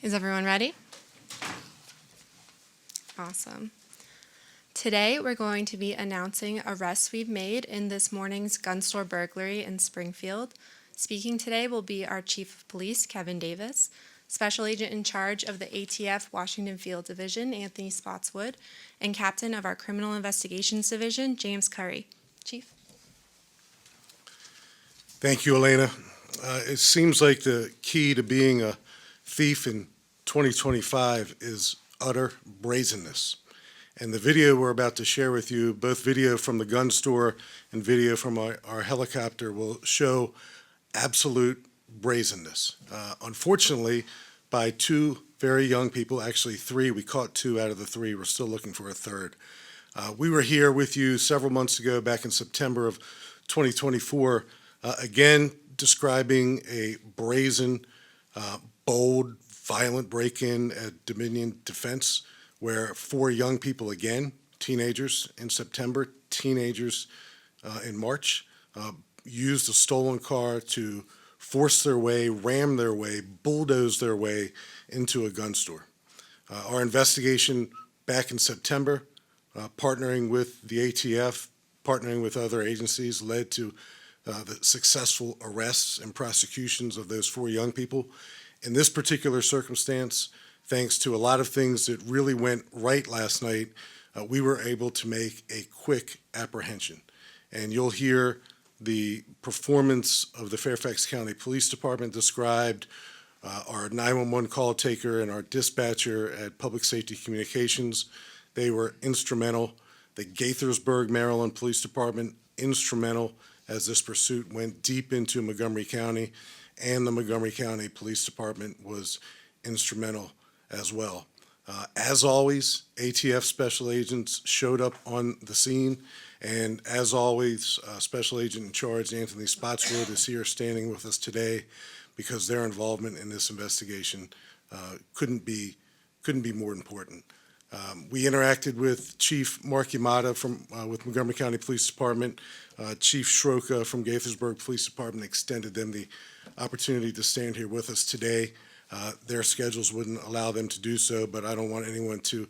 Is everyone ready? Awesome. Today we're going to be announcing arrests we've made in this morning's gun store burglary in Springfield. Speaking today will be our Chief of Police, Kevin Davis, Special Agent in charge of the ATF Washington Field Division, Anthony Spotswood, and Captain of our Criminal Investigations Division, James Curry. Chief. Thank you, Elena. It seems like the key to being a thief in 2025 is utter brazenness. And the video we're about to share with you, both video from the gun store and video from our helicopter, will show absolute brazenness. Unfortunately, by two very young people, actually three, we caught two out of the three, we're still looking for a third. We were here with you several months ago, back in September of 2024, again describing a brazen, bold, violent break-in at Dominion Defense, where four young people, again, teenagers in September, teenagers in March, used a stolen car to force their way, ram their way, bulldoze their way into a gun store. Our investigation back in September, partnering with the ATF, partnering with other agencies, led to the successful arrests and prosecutions of those four young people. In this particular circumstance, thanks to a lot of things that really went right last night, we were able to make a quick apprehension. And you'll hear the performance of the Fairfax County Police Department described, our 911 call taker and our dispatcher at Public Safety Communications. They were instrumental. The Gaithersburg, Maryland Police Department, instrumental as this pursuit went deep into Montgomery County, and the Montgomery County Police Department was instrumental as well. As always, ATF special agents showed up on the scene, and as always, Special Agent in charge Anthony Spotswood is here standing with us today because their involvement in this investigation couldn't be more important. We interacted with Chief Mark Yamada with Montgomery County Police Department. Chief Schroka from Gaithersburg Police Department extended them the opportunity to stand here with us today. Their schedules wouldn't allow them to do so, but I don't want anyone to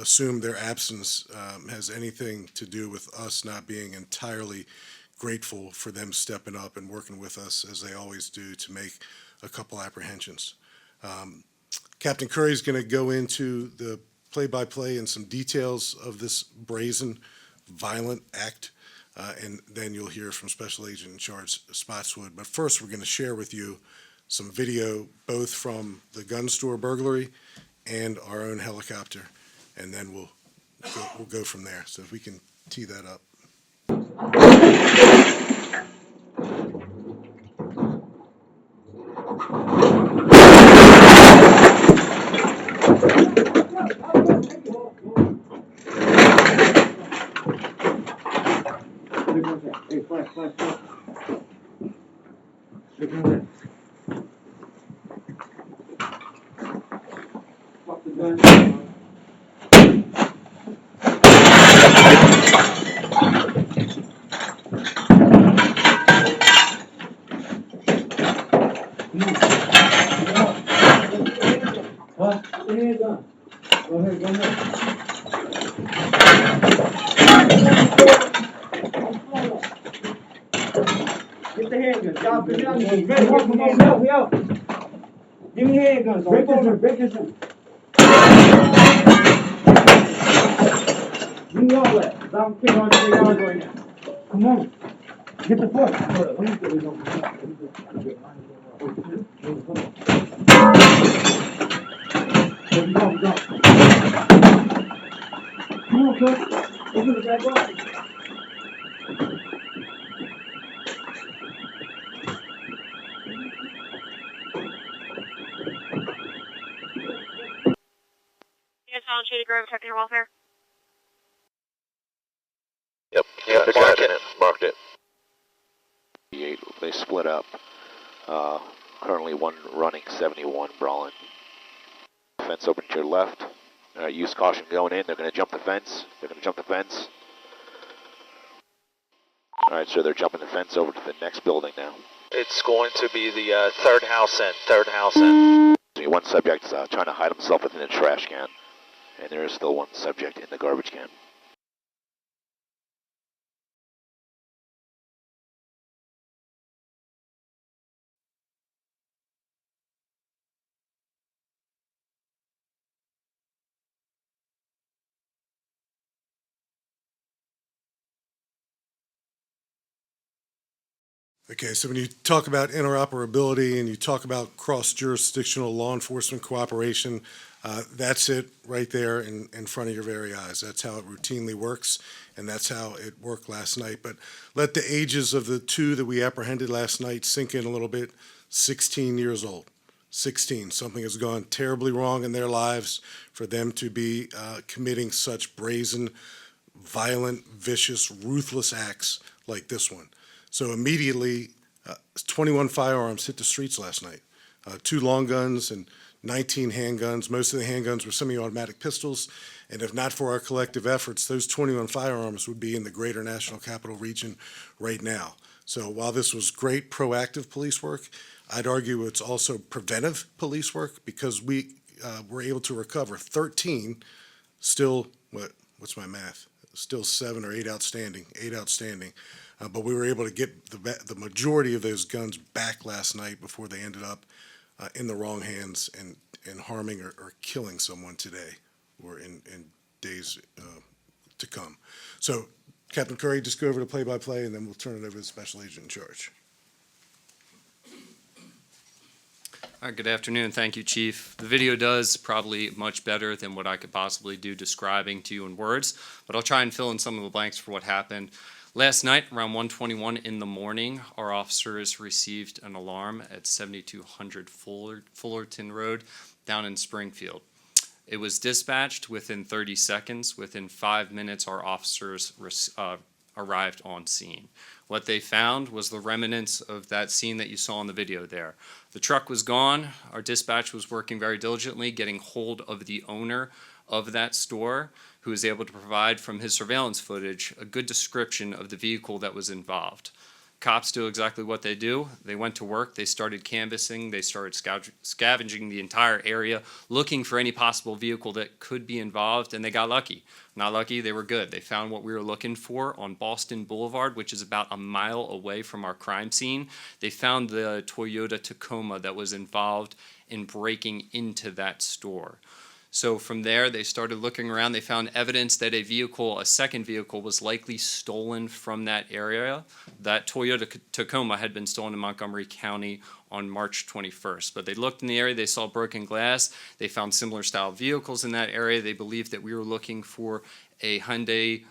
assume their absence has anything to do with us not being entirely grateful for them stepping up and working with us, as they always do, to make a couple apprehensions. Captain Curry is going to go into the play-by-play and some details of this brazen, violent act, and then you'll hear from Special Agent in charge Spotswood. But first, we're going to share with you some video, both from the gun store burglary and our own helicopter, and then we'll go from there. So if we can tee that up. Hey, flash. Fuck the gun. Huh? Get the handgun. Go ahead. Get the handgun. Y'all, get out of here. Come on, yo. Give me handguns. Break this one. Give me all that. I'm kicking on the yard right now. Come on. Get the foot. Let me get it over. Go. Come on, coach. Open the back door. Shady Grove, protecting your welfare. Yep, marked it. They split up. Currently one running 71 brawling. Fence open to your left. Use caution going in. They're going to jump the fence. Alright, so they're jumping the fence over to the next building now. It's going to be the third house in. one subject is trying to hide himself within a trash can, and there is still one subject in the garbage can. Okay, so when you talk about interoperability and you talk about cross-jurisdictional law enforcement cooperation, that's it right there in front of your very eyes. That's how it routinely works, and that's how it worked last night. But let the ages of the two that we apprehended last night sink in a little bit. 16 years old. 16. Something has gone terribly wrong in their lives for them to be committing such brazen, violent, vicious, ruthless acts like this one. So immediately, 21 firearms hit the streets last night. 2 long guns and 19 handguns. Most of the handguns were semi-automatic pistols. And if not for our collective efforts, those 21 firearms would be in the greater National Capital Region right now. So while this was great proactive police work, I'd argue it's also preventive police work, because we were able to recover 13, still, what's my math? Still 7 or 8 outstanding, 8 outstanding. But we were able to get the majority of those guns back last night before they ended up in the wrong hands and harming or killing someone today or in days to come. So, Captain Curry, just go over to play-by-play, and then we'll turn it over to the Special Agent in charge. All right, good afternoon. Thank you, Chief. The video does probably much better than what I could possibly do describing to you in words, but I'll try and fill in some of the blanks for what happened. Last night, around 1:21 in the morning, our officers received an alarm at 7200 Fullerton Road down in Springfield. It was dispatched within 30 seconds. Within 5 minutes, our officers arrived on scene. What they found was the remnants of that scene that you saw in the video there. The truck was gone. Our dispatch was working very diligently, getting hold of the owner of that store, who was able to provide from his surveillance footage a good description of the vehicle that was involved. Cops do exactly what they do. They went to work, they started canvassing, they started scavenging the entire area, looking for any possible vehicle that could be involved, and they got lucky. Not lucky, they were good. They found what we were looking for on Boston Boulevard, which is about a mile away from our crime scene. They found the Toyota Tacoma that was involved in breaking into that store. So from there, they started looking around. They found evidence that a second vehicle was likely stolen from that area. That Toyota Tacoma had been stolen in Montgomery County on March 21st. But they looked in the area, they saw broken glass, they found similar style vehicles in that area. They believed that we were looking for a Hyundai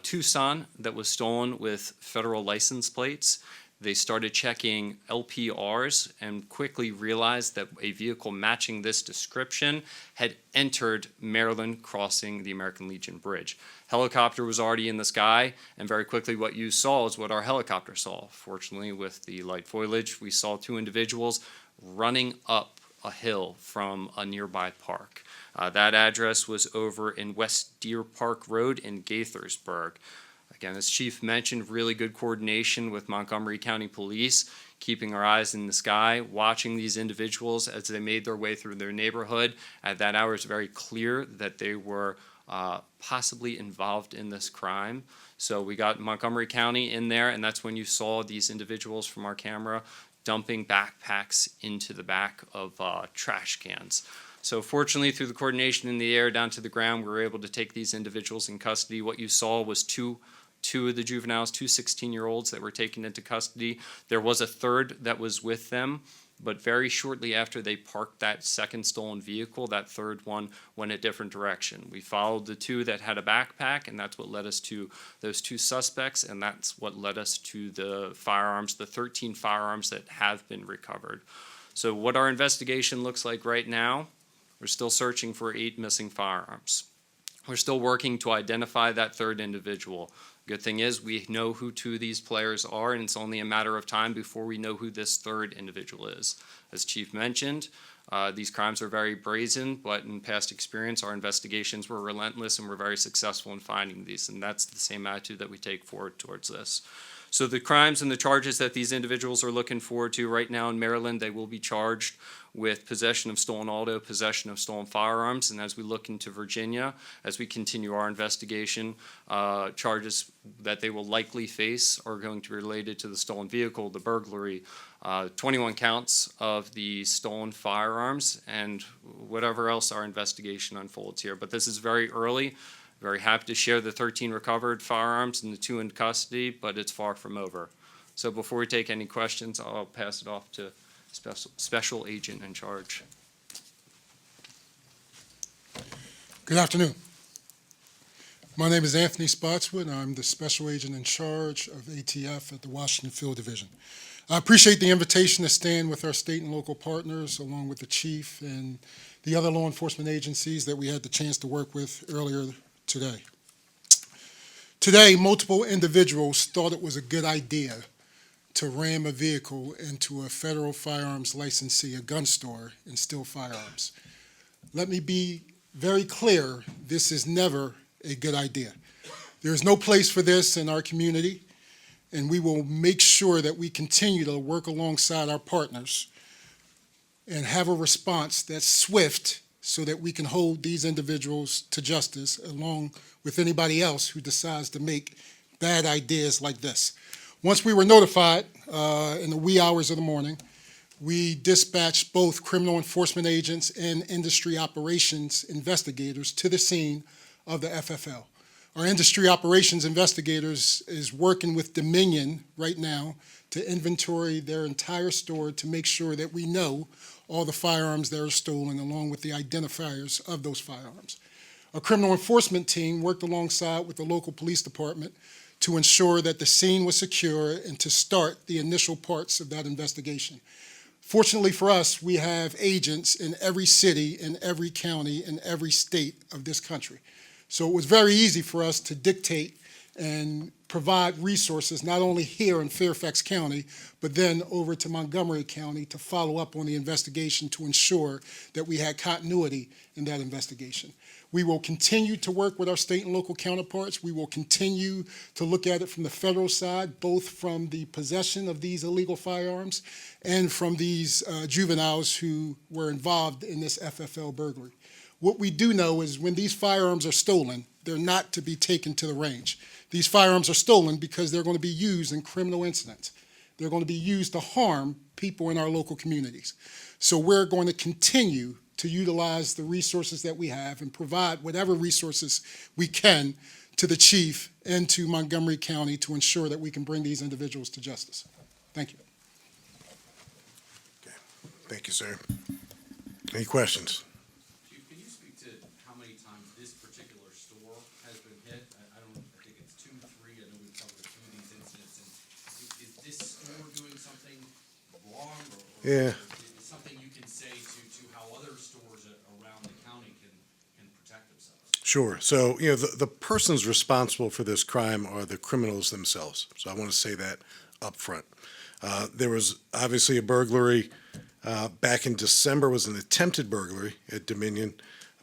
Tucson that was stolen with federal license plates. They started checking LPRs and quickly realized that a vehicle matching this description had entered Maryland, crossing the American Legion Bridge. Helicopter was already in the sky, and very quickly what you saw is what our helicopter saw. Fortunately, with the light foliage, we saw 2 individuals running up a hill from a nearby park. That address was over in West Deer Park Road in Gaithersburg. Again, as Chief mentioned, really good coordination with Montgomery County Police, keeping our eyes in the sky, watching these individuals as they made their way through their neighborhood. At that hour, it's very clear that they were possibly involved in this crime. So we got Montgomery County in there, and that's when you saw these individuals from our camera dumping backpacks into the back of trash cans. So fortunately, through the coordination in the air down to the ground, we were able to take these individuals in custody. What you saw was two of the juveniles, 2 16-year-olds that were taken into custody. There was a third that was with them, but very shortly after they parked that second stolen vehicle, that third one went a different direction. We followed the 2 that had a backpack, and that's what led us to those 2 suspects, and that's what led us to the firearms, the 13 firearms that have been recovered. So what our investigation looks like right now, we're still searching for 8 missing firearms. We're still working to identify that third individual. Good thing is we know who 2 of these players are, and it's only a matter of time before we know who this third individual is. As Chief mentioned, these crimes are very brazen, but in past experience, our investigations were relentless and we're very successful in finding these, and that's the same attitude that we take forward towards this. So the crimes and the charges that these individuals are looking forward to right now in Maryland, they will be charged with possession of stolen auto, possession of stolen firearms, and as we look into Virginia, as we continue our investigation, charges that they will likely face are going to be related to the stolen vehicle, the burglary, 21 counts of the stolen firearms, and whatever else our investigation unfolds here. But this is very early. Very happy to share the 13 recovered firearms and the 2 in custody, but it's far from over. So before we take any questions, I'll pass it off to Special Agent in charge. Good afternoon. My name is Anthony Spotswood. I'm the Special Agent in charge of ATF at the Washington Field Division. I appreciate the invitation to stand with our state and local partners, along with the chief and the other law enforcement agencies that we had the chance to work with earlier today. Today, multiple individuals thought it was a good idea to ram a vehicle into a federal firearms licensee, a gun store, and steal firearms. Let me be very clear, this is never a good idea. There is no place for this in our community, and we will make sure that we continue to work alongside our partners and have a response that's swift so that we can hold these individuals to justice along with anybody else who decides to make bad ideas like this. Once we were notified in the wee hours of the morning, we dispatched both criminal enforcement agents and industry operations investigators to the scene of the FFL. Our industry operations investigators is working with Dominion right now to inventory their entire store to make sure that we know all the firearms that are stolen along with the identifiers of those firearms. Our criminal enforcement team worked alongside with the local police department to ensure that the scene was secure and to start the initial parts of that investigation. Fortunately for us, we have agents in every city, in every county, in every state of this country. So it was very easy for us to dictate and provide resources not only here in Fairfax County, but then over to Montgomery County to follow up on the investigation to ensure that we had continuity in that investigation. We will continue to work with our state and local counterparts. We will continue to look at it from the federal side, both from the possession of these illegal firearms and from these juveniles who were involved in this FFL burglary. What we do know is when these firearms are stolen, they're not to be taken to the range. These firearms are stolen because they're going to be used in criminal incidents. They're going to be used to harm people in our local communities. So we're going to continue to utilize the resources that we have and provide whatever resources we can to the chief and to Montgomery County to ensure that we can bring these individuals to justice. Thank you. Okay. Thank you, sir. Any questions? Chief, can you speak to how many times this particular store has been hit? I think it's 2, 3. I know we've covered a few of these incidents. And is this store doing something wrong, or Yeah. is something you can say to how other stores around the county can protect themselves? Sure. So, the persons responsible for this crime are the criminals themselves. So I want to say that up front. There was obviously a burglary back in December, was an attempted burglary at Dominion.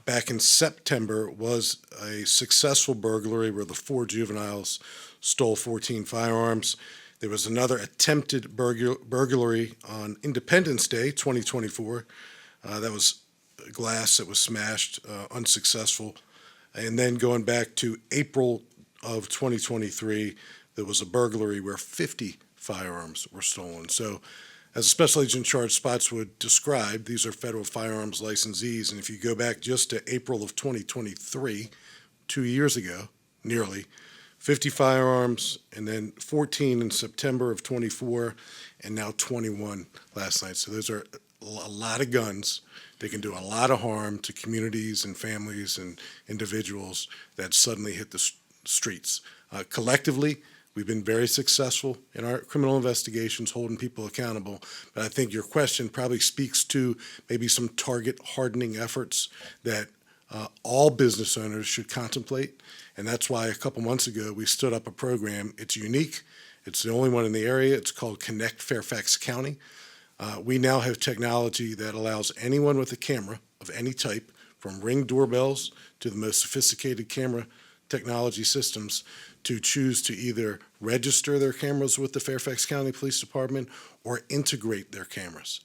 Back in September was a successful burglary where the 4 juveniles stole 14 firearms. There was another attempted burglary on Independence Day, 2024. That was glass that was smashed, unsuccessful. And then going back to April of 2023, there was a burglary where 50 firearms were stolen. So as a special agent in charge Spotswood described, these are federal firearms licensees. And if you go back just to April of 2023, 2 years ago, nearly, 50 firearms, and then 14 in September of 24, and now 21 last night. So those are a lot of guns. They can do a lot of harm to communities and families and individuals that suddenly hit the streets. Collectively, we've been very successful in our criminal investigations, holding people accountable. But I think your question probably speaks to maybe some target hardening efforts that all business owners should contemplate. And that's why a couple months ago, we stood up a program. It's unique. It's the only one in the area. It's called Connect Fairfax County. We now have technology that allows anyone with a camera of any type, from Ring doorbells to the most sophisticated camera technology systems to choose to either register their cameras with the Fairfax County Police Department or integrate their cameras.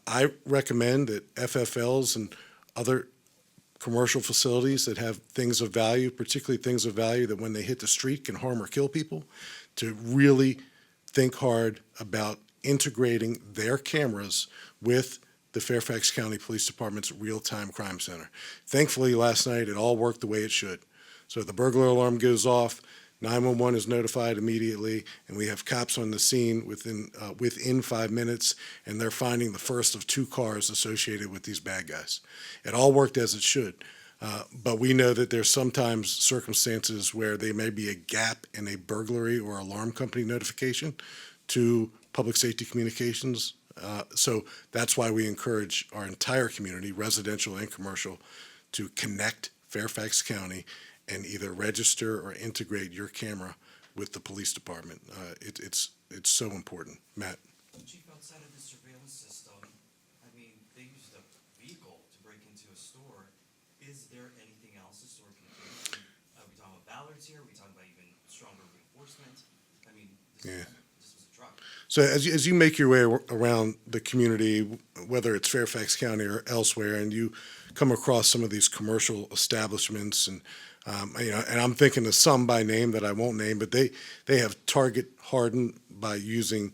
I recommend that FFLs and other commercial facilities that have things of value, particularly things of value that when they hit the street can harm or kill people, to really think hard about integrating their cameras with the Fairfax County Police Department's real-time crime center. Thankfully, last night, it all worked the way it should. So the burglar alarm goes off, 911 is notified immediately, and we have cops on the scene within 5 minutes, and they're finding the first of 2 cars associated with these bad guys. It all worked as it should, but we know that there's sometimes circumstances where there may be a gap in a burglary or alarm company notification to public safety communications. So that's why we encourage our entire community, residential and commercial, to connect Fairfax County and either register or integrate your camera with the police department. It's so important. Matt? Chief, outside of the surveillance system, I mean, they used a vehicle to break into a store. Is there anything else the store can do? Are we talking about ballards here? Are we talking about even stronger reinforcement? I mean, this was a truck. So as you make your way around the community, whether it's Fairfax County or elsewhere, and you come across some of these commercial establishments, and and I'm thinking of some by name that I won't name, but they have target hardened by using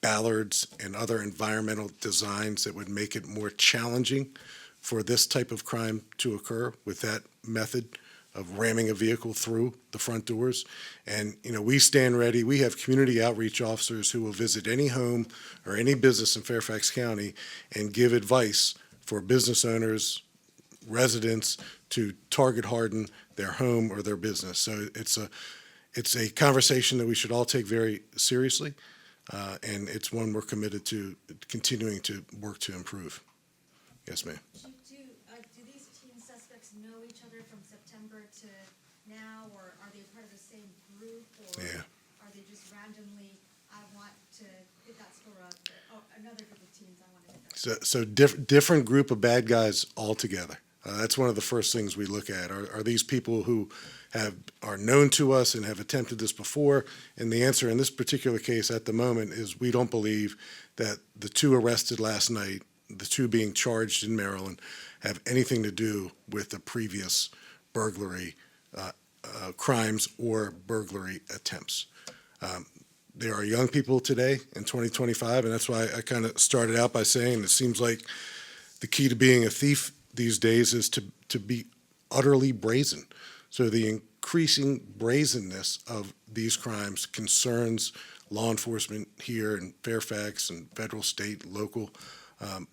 ballards and other environmental designs that would make it more challenging for this type of crime to occur with that method of ramming a vehicle through the front doors. And, we stand ready. We have community outreach officers who will visit any home or any business in Fairfax County and give advice for business owners, residents, to target harden their home or their business. So it's a conversation that we should all take very seriously, and it's one we're committed to continuing to work to improve. Yes, ma'am. Do these teen suspects know each other from September to now, or are they part of the same group, or are they just randomly, I want to hit that store up, or another group of teens, I want to hit that store? So different group of bad guys altogether. That's one of the first things we look at. Are these people who are known to us and have attempted this before? And the answer in this particular case at the moment is we don't believe that the 2 arrested last night, the 2 being charged in Maryland, have anything to do with the previous burglary crimes or burglary attempts. There are young people today in 2025, and that's why I kind of started out by saying it seems like the key to being a thief these days is to be utterly brazen. So the increasing brazenness of these crimes concerns law enforcement here in Fairfax and federal, state, local,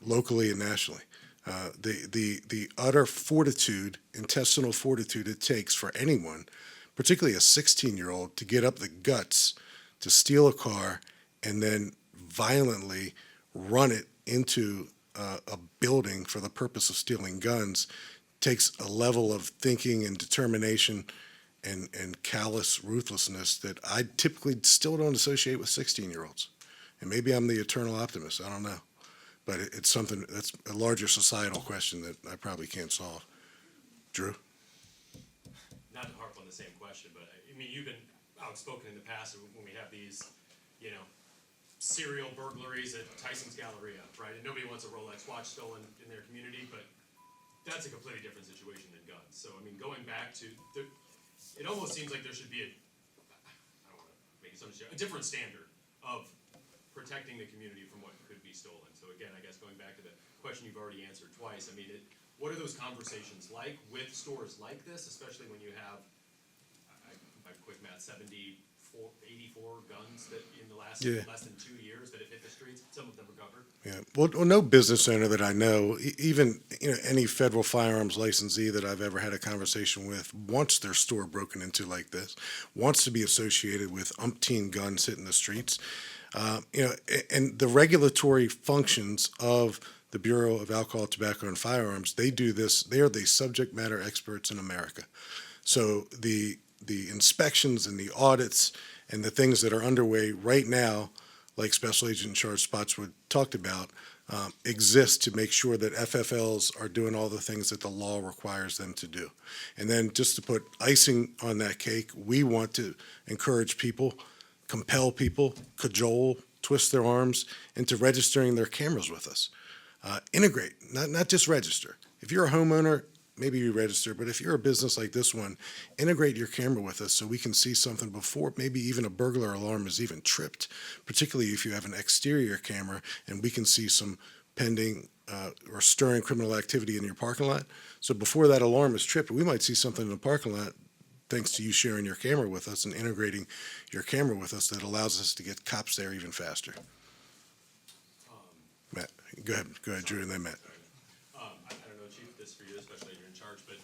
locally and nationally. The utter fortitude, intestinal fortitude it takes for anyone, particularly a 16-year-old, to get up the guts to steal a car and then violently run it into a building for the purpose of stealing guns takes a level of thinking and determination and callous ruthlessness that I typically still don't associate with 16-year-olds. And maybe I'm the eternal optimist, I don't know. But it's something that's a larger societal question that I probably can't solve. Drew? Not to harp on the same question, but I mean, you've been outspoken in the past when we have these, serial burglaries at Tyson's Galleria, right? And nobody wants a Rolex watch stolen in their community, but that's a completely different situation than guns. So, I mean, going back to, it almost seems like there should be I don't want to make it a different standard of protecting the community from what could be stolen. So again, I guess going back to the question you've already answered twice, I mean, what are those conversations like with stores like this, especially when you have, by quick math, 84 guns that in the last less than 2 years that have hit the streets, some of them recovered? Yeah, well, no business owner that I know, even any federal firearms licensee that I've ever had a conversation with, wants their store broken into like this, wants to be associated with umpteen guns hitting the streets. And the regulatory functions of the Bureau of Alcohol, Tobacco, and Firearms, they do this. They are the subject matter experts in America. So the inspections and the audits and the things that are underway right now, like Special Agent in Charge Spotswood talked about, exist to make sure that FFLs are doing all the things that the law requires them to do. And then just to put icing on that cake, we want to encourage people, compel people, cajole, twist their arms into registering their cameras with us. Integrate, not just register. If you're a homeowner, maybe you register, but if you're a business like this one, integrate your camera with us so we can see something before maybe even a burglar alarm is even tripped, particularly if you have an exterior camera and we can see some pending or stirring criminal activity in your parking lot. So before that alarm is tripped, we might see something in the parking lot thanks to you sharing your camera with us and integrating your camera with us that allows us to get cops there even faster. Matt, go ahead, Drew, and then Matt. I don't know, Chief, this for you, especially you're in charge, but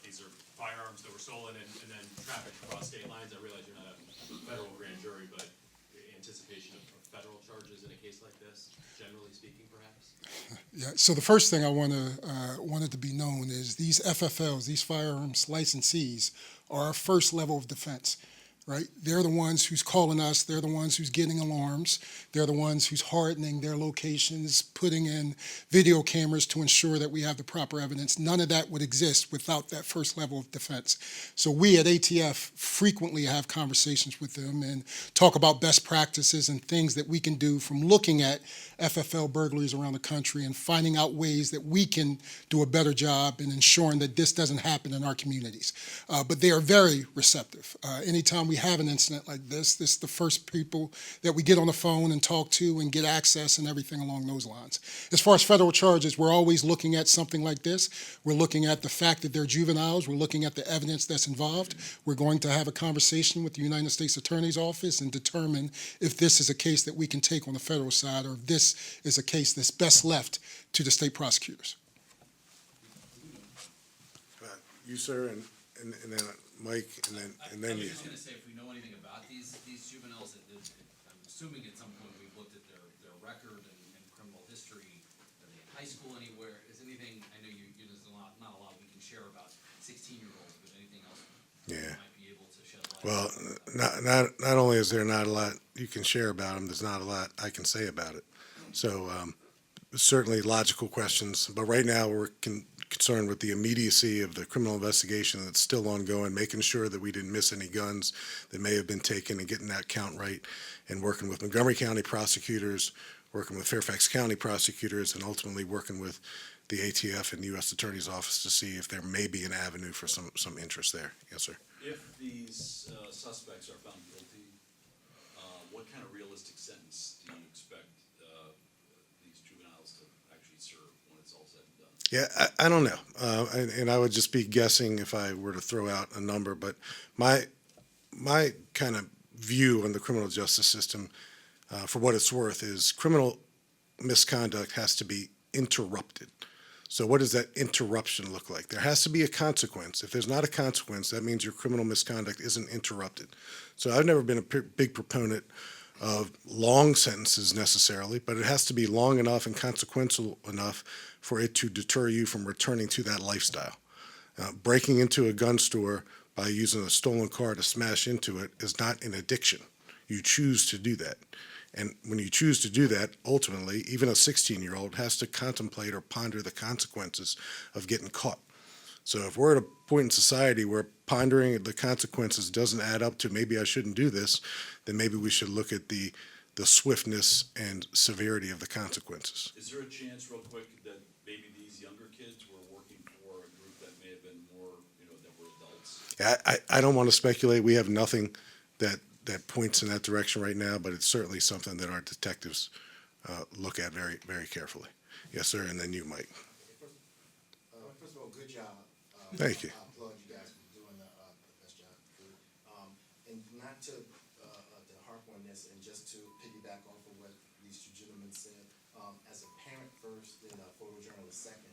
these are firearms that were stolen and then trafficked across state lines. I realize you're not a federal grand jury, but anticipation of federal charges in a case like this, generally speaking, perhaps? Yeah, so the first thing I wanted to be known is these FFLs, these firearms licensees, are our first level of defense. Right? They're the ones who's calling us. They're the ones who's getting alarms. They're the ones who's hardening their locations, putting in video cameras to ensure that we have the proper evidence. None of that would exist without that first level of defense. So we at ATF frequently have conversations with them and talk about best practices and things that we can do from looking at FFL burglaries around the country and finding out ways that we can do a better job in ensuring that this doesn't happen in our communities. But they are very receptive. Anytime we have an incident like this is the first people that we get on the phone and talk to and get access and everything along those lines. As far as federal charges, we're always looking at something like this. We're looking at the fact that they're juveniles. We're looking at the evidence that's involved. We're going to have a conversation with the United States Attorney's Office and determine if this is a case that we can take on the federal side or if this is a case that's best left to the state prosecutors. You, sir, and then Mike, and then I was you. just gonna say, if we know anything about these juveniles, I'm assuming at some point we've looked at their record and criminal history. Are they in high school anywhere? Is anything, I know there's not a lot we can share about 16-year-olds, but anything else you might be able to shed light Well, on? not only is there not a lot you can share about them, there's not a lot I can say about it. So certainly logical questions, but right now we're concerned with the immediacy of the criminal investigation that's still ongoing, making sure that we didn't miss any guns that may have been taken and getting that count right, and working with Montgomery County prosecutors, working with Fairfax County prosecutors, and ultimately working with the ATF and U.S. Attorney's Office to see if there may be an avenue for some interest there. Yes, sir. If these suspects are found guilty, what kind of realistic sentence do you expect these juveniles to actually serve when it's all said and done? Yeah, I don't know, and I would just be guessing if I were to throw out a number. But my kind of view on the criminal justice system, for what it's worth, is criminal misconduct has to be interrupted. So what does that interruption look like? There has to be a consequence. If there's not a consequence, that means your criminal misconduct isn't interrupted. So I've never been a big proponent of long sentences necessarily, but it has to be long enough and consequential enough for it to deter you from returning to that lifestyle. Breaking into a gun store by using a stolen car to smash into it is not an addiction. You choose to do that. And when you choose to do that, ultimately, even a 16-year-old has to contemplate or ponder the consequences of getting caught. So if we're at a point in society where pondering the consequences doesn't add up to maybe I shouldn't do this, then maybe we should look at the swiftness and severity of the consequences. Is there a chance, real quick, that maybe these younger kids were working for a group that may have been more, that were adults? Yeah, I don't want to speculate. We have nothing that points in that direction right now, but it's certainly something that our detectives look at very, very carefully. Yes, sir, and then you, Mike. First of all, good job. Thank you. I applaud you guys for doing the best job. And not to harp on this, and just to piggyback off of what these two gentlemen said, as a parent first and a photojournalist second,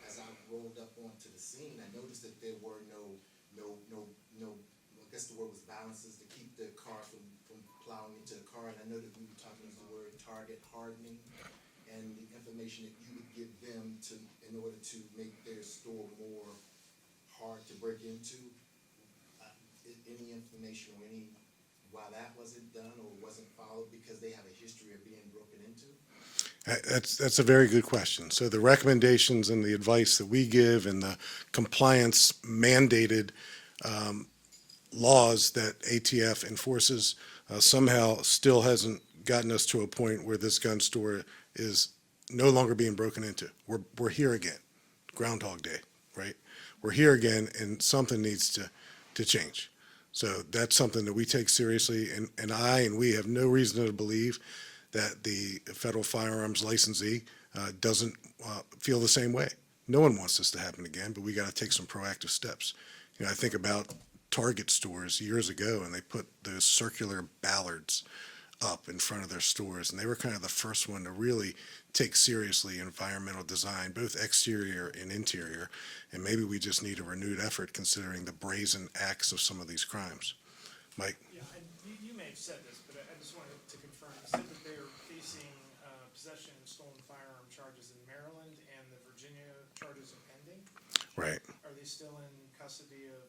as I rolled up onto the scene, I noticed that there were no, I guess the word was balances to keep the car from plowing into the car. And I know that we were talking about the word target hardening and the information that you would give them in order to make their store more hard to break into. Any information or why that wasn't done or wasn't followed because they have a history of being broken into? That's a very good question. So the recommendations and the advice that we give and the compliance mandated laws that ATF enforces somehow still hasn't gotten us to a point where this gun store is no longer being broken into. We're here again, Groundhog Day, right? We're here again, and something needs to change. So that's something that we take seriously, and we have no reason to believe that the federal firearms licensee doesn't feel the same way. No one wants this to happen again, but we got to take some proactive steps. You know, I think about Target stores years ago, and they put those circular ballards up in front of their stores, and they were kind of the first one to really take seriously environmental design, both exterior and interior, and maybe we just need a renewed effort considering the brazen acts of some of these crimes. Mike? Yeah, and you may have said this, but I just wanted to confirm. You said that they're facing possession and stolen firearm charges in Maryland, and the Virginia charges are pending? Right. Are they still in custody of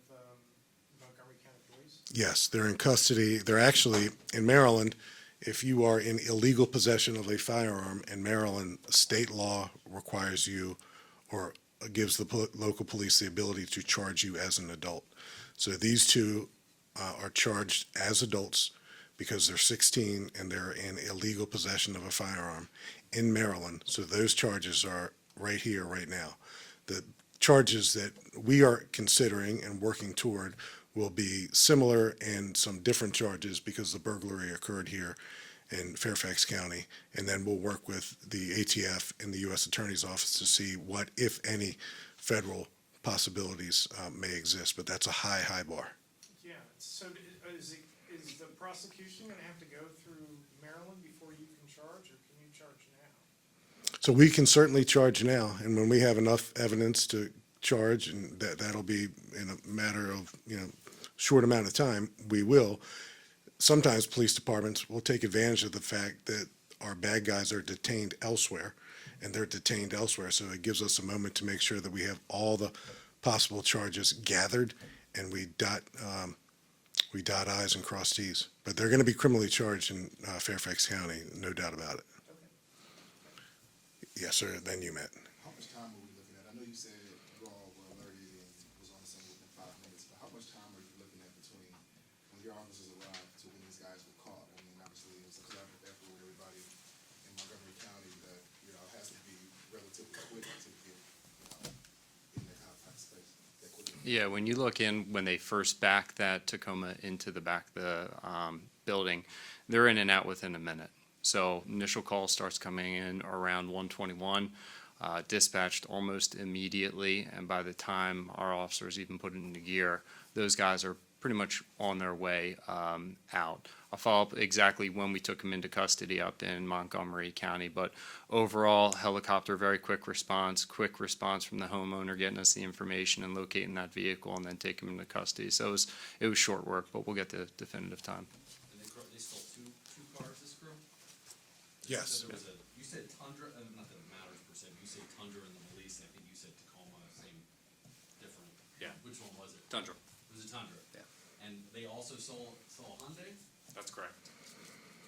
Montgomery County Police? Yes, they're in custody. They're actually, in Maryland, if you are in illegal possession of a firearm in Maryland, state law requires you or gives the local police the ability to charge you as an adult. So these two are charged as adults because they're 16 and they're in illegal possession of a firearm in Maryland. So those charges are right here, right now. The charges that we are considering and working toward will be similar and some different charges because the burglary occurred here in Fairfax County. And then we'll work with the ATF and the U.S. Attorney's Office to see what, if any, federal possibilities may exist. But that's a high, high bar. Yeah, so is the prosecution going to have to go through Maryland before you can charge, or can you charge now? So we can certainly charge now, and when we have enough evidence to charge, and that'll be in a matter of, short amount of time, we will. Sometimes police departments will take advantage of the fact that our bad guys are detained elsewhere, and they're detained elsewhere, so it gives us a moment to make sure that we have all the possible charges gathered, and we dot I's and cross T's. But they're going to be criminally charged in Fairfax County, no doubt about it. Yes, sir, then you met. How much time are we looking at? I know you said you all were alerted and was on the scene within 5 minutes, but how much time are you looking at between when your officers arrived to when these guys were caught? I mean, obviously, it was a collaborative effort with everybody in Montgomery County that, has to be relatively quick to get, in that kind of space. Yeah, when you look in, when they first backed that Tacoma into the back of the building, they're in and out within a minute. So initial call starts coming in around 1:21, dispatched almost immediately, and by the time our officers even put it into gear, those guys are pretty much on their way out. I'll follow up exactly when we took them into custody up in Montgomery County, but overall, helicopter, very quick response from the homeowner getting us the information and locating that vehicle and then taking them into custody. So it was short work, but we'll get the definitive time. And they stole two cars, this crew? Yes. So there was you said Tundra, not that it matters per se, but you said Tundra and the police, and I think you said Tacoma, same, different. Yeah. Which one was it? Tundra. It was a Tundra? Yeah. And they also saw a Hyundai, That's correct.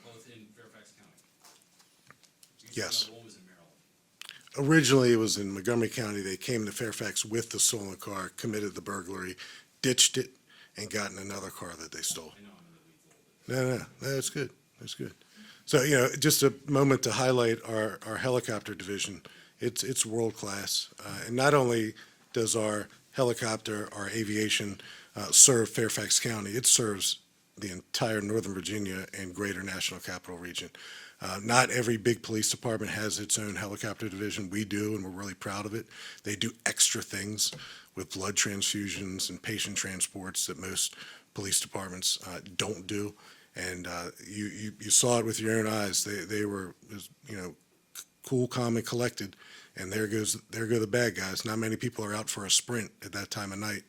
both in Fairfax County? Yes. One was in Maryland. Originally, it was in Montgomery County. They came to Fairfax with the stolen car, committed the burglary, ditched it, and gotten another car that they stole. I know I'm in the weeds a little bit. No, that's good. That's good. So, just a moment to highlight our helicopter division. It's world-class. And not only does our helicopter, our aviation, serve Fairfax County, it serves the entire Northern Virginia and greater National Capital Region. Not every big police department has its own helicopter division. We do, and we're really proud of it. They do extra things with blood transfusions and patient transports that most police departments don't do. And you saw it with your own eyes. They were, cool, calm, and collected. And there go the bad guys. Not many people are out for a sprint at that time of night.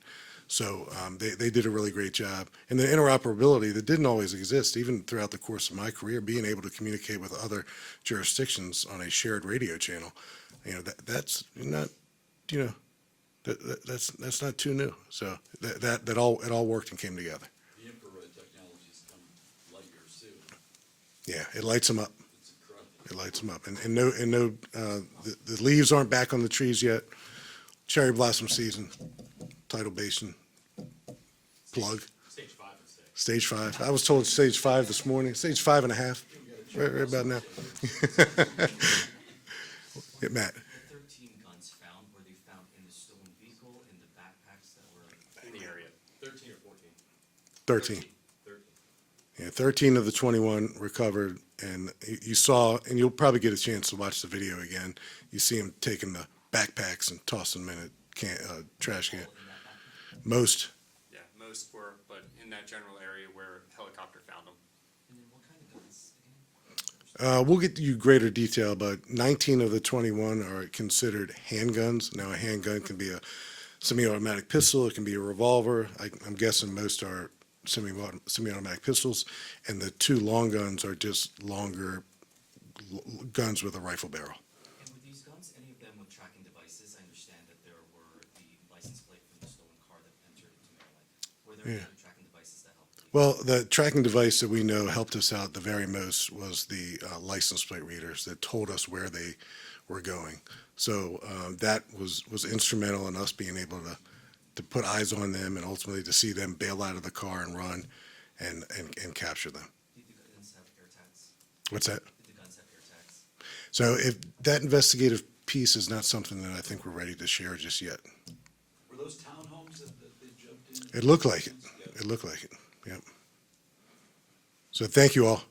So they did a really great job. And the interoperability that didn't always exist, even throughout the course of my career, being able to communicate with other jurisdictions on a shared radio channel, that's not, that's not too new. So it all worked and came together. The infrared technology has come light years too. Yeah, it lights them up. It's incredible. It lights them up. And no, the leaves aren't back on the trees yet. Cherry blossom season, tidal basin, plug. Stage 5 would say. Stage 5. I was told stage 5 this morning. Stage 5.5, right about now. Yeah, Matt. The 13 guns found, were they found in the stolen vehicle, in the backpacks that were? In the area. 13 or 14? 13. 13. Yeah, 13 of the 21 recovered, and you saw, and you'll probably get a chance to watch the video again. You see him taking the backpacks and tossing them in a trash can. Most. Yeah, most were, but in that general area where helicopter found them. And then what kind of guns again? We'll get you greater detail, but 19 of the 21 are considered handguns. Now, a handgun can be a semi-automatic pistol, it can be a revolver. I'm guessing most are semi-automatic pistols, and the 2 long guns are just longer guns with a rifle barrel. And with these guns, any of them with tracking devices? I understand that there were the license plate from the stolen car that entered into Maryland. Were there any other tracking devices that helped? Well, the tracking device that we know helped us out the very most was the license plate readers that told us where they were going. So that was instrumental in us being able to put eyes on them and ultimately to see them bail out of the car and run and capture them. Did the guns have air tags? What's that? Did the guns have air tags? So if that investigative piece is not something that I think we're ready to share just yet. Were those townhomes that they jumped in? It looked like it. It looked like it. Yep. So thank you all.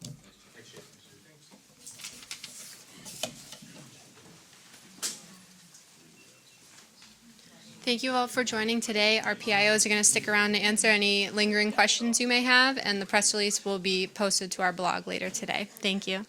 Thank you all for joining today. Our PIOs are going to stick around to answer any lingering questions you may have, and the press release will be posted to our blog later today. Thank you.